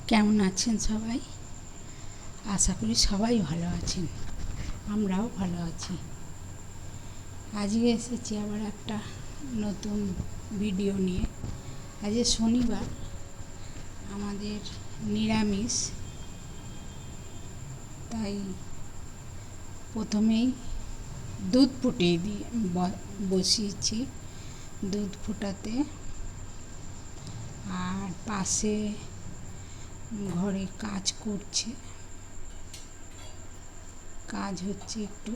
কেমন আছেন সবাই? আশা করি সবাই ভালো আছেন, আমরাও ভালো আছি। আজকে এসেছি আবার একটা নতুন ভিডিও নিয়ে। আজকে শনিবার, আমাদের নিরামিষ, তাই প্রথমেই দুধ ফুটিয়ে দিয়ে বসিয়েছি। দুধ ফোটাতে, আর পাশে ঘরে কাজ করছে, কাজ হচ্ছে একটু,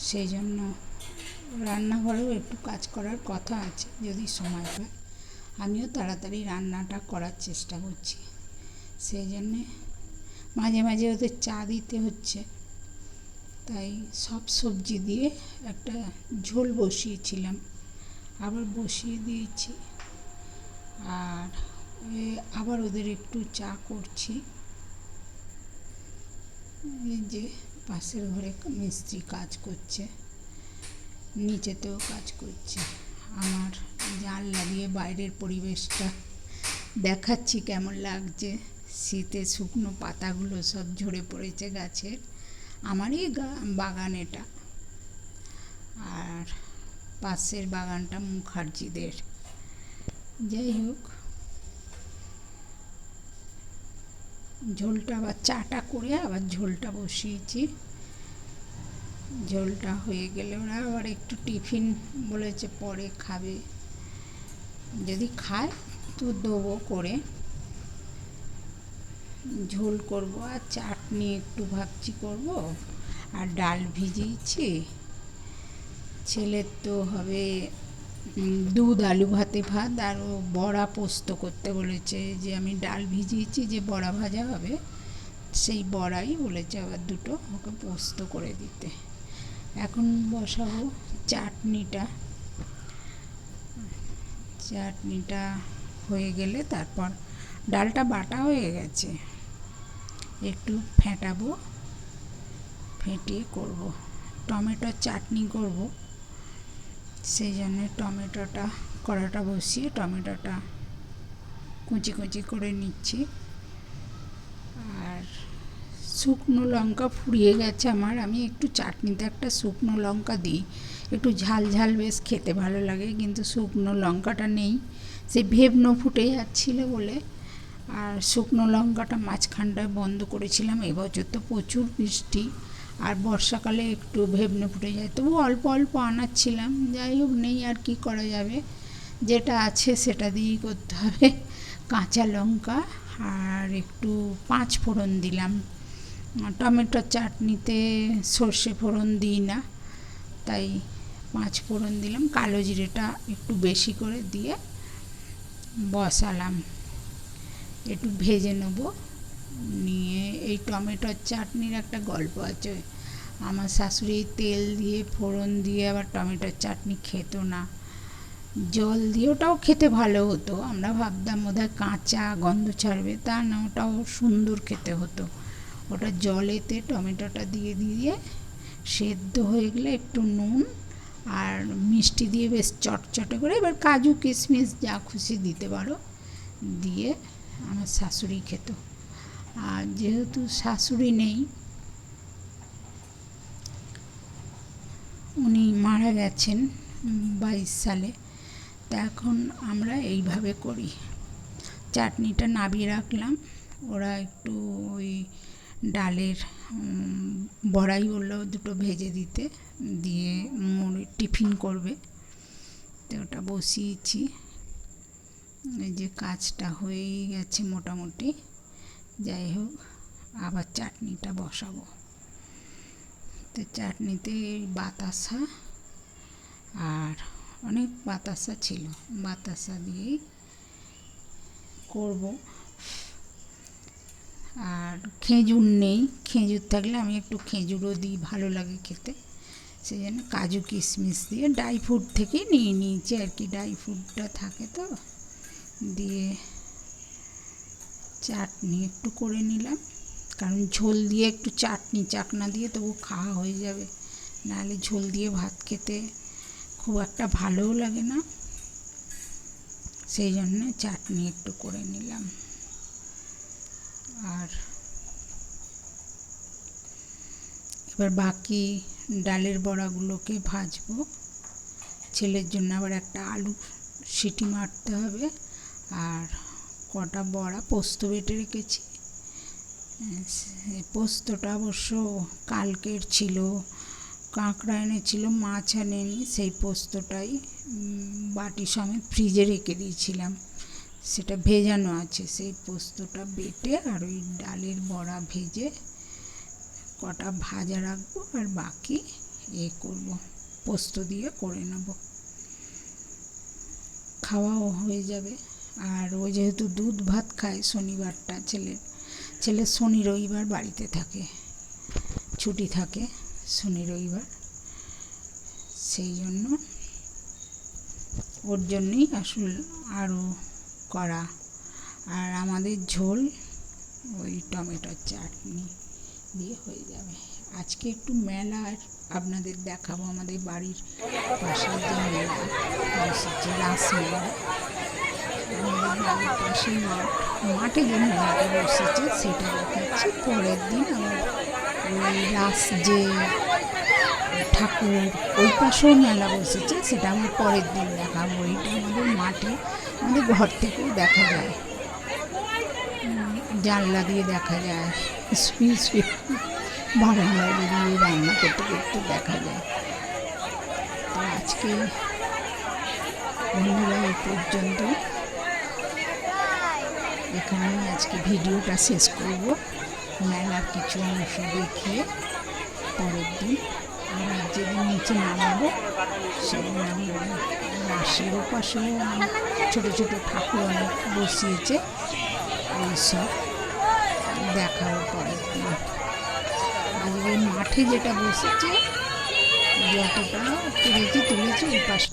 সেই জন্য রান্নাঘরেও একটু কাজ করার কথা আছে যদি সময় পায়। আমিও তাড়াতাড়ি রান্নাটা করার চেষ্টা করছি, সেই জন্যে মাঝে মাঝে ওদের চা দিতে হচ্ছে। তাই সব সবজি দিয়ে একটা ঝোল বসিয়েছিলাম, আবার বসিয়ে দিয়েছি। আর আবার ওদের একটু চা করছি। এই যে পাশের ঘরে মিস্ত্রি কাজ করছে, নিচেতেও কাজ করছে। আমার জানলা দিয়ে বাইরের পরিবেশটা দেখাচ্ছি কেমন লাগছে। শীতে শুকনো পাতাগুলো সব ঝরে পড়েছে গাছের, আমারই বাগান এটা। আর পাশের বাগানটা মুখার্জিদের। যাই হোক, ঝোলটা আবার চাটা করে আবার ঝোলটা বসিয়েছি। ঝোলটা হয়ে গেলে ওরা আবার একটু টিফিন বলেছে পরে খাবে, যদি খায় তো দেবো করে। ঝোল করব আর চাটনি একটু ভাবছি করব, আর ডাল ভিজিয়েছি। ছেলের তো হবে দুধ আলু ভাতে ভাত, আর ও বড়া পোস্ত করতে বলেছে। যে আমি ডাল ভিজিয়েছি, যে বড়া ভাজা হবে সেই বড়াই বলেছে আবার দুটো ওকে পোস্ত করে দিতে। এখন বসাবো চাটনিটা। চাটনিটা হয়ে গেলে তারপর, ডালটা বাটা হয়ে গেছে, একটু ফেটাবো, ফেটিয়ে করব। টমেটোর চাটনি করব, সেই জন্যে টমেটোটা কড়াটা বসিয়ে টমেটোটা কুচি কুচি করে নিচ্ছি। আর শুকনো লঙ্কা ফুরিয়ে গেছে আমার। আমি একটু চাটনিতে একটা শুকনো লঙ্কা দিই, একটু ঝাল ঝাল, বেশ খেতে ভালো লাগে, কিন্তু শুকনো লঙ্কাটা নেই। সে ভেবনো ফুটে যাচ্ছিল বলে আর শুকনো লঙ্কাটা মাঝখানটায় বন্ধ করেছিলাম। এবছর তো প্রচুর বৃষ্টি, আর বর্ষাকালে একটু ভেবনো ফুটে যায়, তবু অল্প অল্প আনাচ্ছিলাম। যাই হোক, নেই আর কি করা যাবে, যেটা আছে সেটা দিয়েই করতে হবে। কাঁচা লঙ্কা আর একটু 5 ফোড়ন দিলাম। টমেটোর চাটনিতে সর্ষে ফোড়ন দিই না, তাই 5 ফোড়ন দিলাম। কালো জিরেটা একটু বেশি করে দিয়ে বসালাম, একটু ভেজে নেব। নিয়ে এই টমেটোর চাটনির একটা গল্প আছে। আমার শাশুড়ি তেল দিয়ে ফোড়ন দিয়ে আবার টমেটোর চাটনি খেত না, জল দিয়ে। ওটাও খেতে ভালো হতো, আমরা ভাবতাম বোধহয় কাঁচা গন্ধ ছাড়বে, তা না, ওটাও সুন্দর খেতে হতো। ওটা জলেতে টমেটোটা দিয়ে দিয়ে সেদ্ধ হয়ে গেলে একটু নুন আর মিষ্টি দিয়ে বেশ চটচটে করে, এবার কাজু কিশমিশ যা খুশি দিতে পারো, দিয়ে আমার শাশুড়ি খেত। আর যেহেতু শাশুড়ি নেই, উনি মারা গেছেন 22 সালে, তা এখন আমরা এইভাবে করি। চাটনিটা নামিয়ে রাখলাম, ওরা একটু ওই ডালের বড়াই বললো দুটো ভেজে দিতে, দিয়ে মুড়ি টিফিন করবে, তো ওটা বসিয়েছি। এই যে কাজটা হয়েই গেছে মোটামুটি। যাই হোক, আবার চাটনিটা বসাবো। তো চাটনিতে বাতাসা আর অনেক বাতাসা ছিল, বাতাসা দিয়েই করব। আর খেজুর নেই, খেজুর থাকলে আমি একটু খেজুরও দিই, ভালো লাগে খেতে। সেই জন্য কাজু কিশমিশ দিয়ে ড্রাই ফ্রুট থেকেই নিয়ে নিয়েছি আর কি, ড্রাই ফ্রুটটা থাকে তো। দিয়ে চাটনি একটু করে নিলাম, কারণ ঝোল দিয়ে একটু চাটনি চাকনা দিয়ে তবু খাওয়া হয়ে যাবে, নাহলে ঝোল দিয়ে ভাত খেতে খুব একটা ভালোও লাগে না। সেই জন্য চাটনি একটু করে নিলাম। আর এবার বাকি ডালের বড়াগুলোকে ভাজবো। ছেলের জন্য আবার একটা আলু সিটি মারতে হবে, আর কটা বড়া পোস্ত বেটে রেখেছি। পোস্তটা অবশ্য কালকের ছিল, কাঁকড়া এনেছিল, মাছ আনেনি, সেই পোস্তটাই বাটি সমেত ফ্রিজে রেখে দিয়েছিলাম, সেটা ভেজানো আছে। সেই পোস্তটা বেটে আর ওই ডালের বড়া ভেজে কটা ভাজা রাখবো, আর বাকি করব, পোস্ত দিয়ে করে নেব, খাওয়াও হয়ে যাবে। আর ও যেহেতু দুধ ভাত খায় শনিবারটা, ছেলে শনি রবিবার বাড়িতে থাকে, ছুটি থাকে শনি রবিবার, সেই জন্য ওর জন্যই আসল আরও করা। আর আমাদের ঝোল ওই টমেটোর চাটনি দিয়ে হয়ে যাবে। আজকে একটু মেলা আপনাদের দেখাবো, আমাদের বাড়ির পাশে যে মেলা বসেছে, রাস মেলা। আমাদের বাড়ির পাশে মাঠে যে মেলাটা বসেছে সেটা দেখাচ্ছি। পরের দিন আবার ওই রাস যে ঠাকুর ওই পাশেও মেলা বসেছে, সেটা আমার পরের দিন দেখাবো। ওইটা আমাদের মাঠে, আমাদের ঘর থেকেও দেখা যায়, জানলা দিয়ে দেখা যায়, শুয়ে বারান্দায় বেরিয়ে রান্না করতে করতে দেখা যায়। তো আজকে বন্ধুরা এই পর্যন্ত, এখানেই আজকে ভিডিওটা শেষ করব। মেলার কিছু অংশ দেখিয়ে পরের দিন আর যেদিন নিচে নামাবো সেদিন আমি রাসের পাশেও ছোটো ছোটো ঠাকুর অনেক বসিয়েছে, ওই সব দেখাবো পরের দিন। আজকে মাঠে যেটা বসেছে যতটা তুলেছি ওই পাশে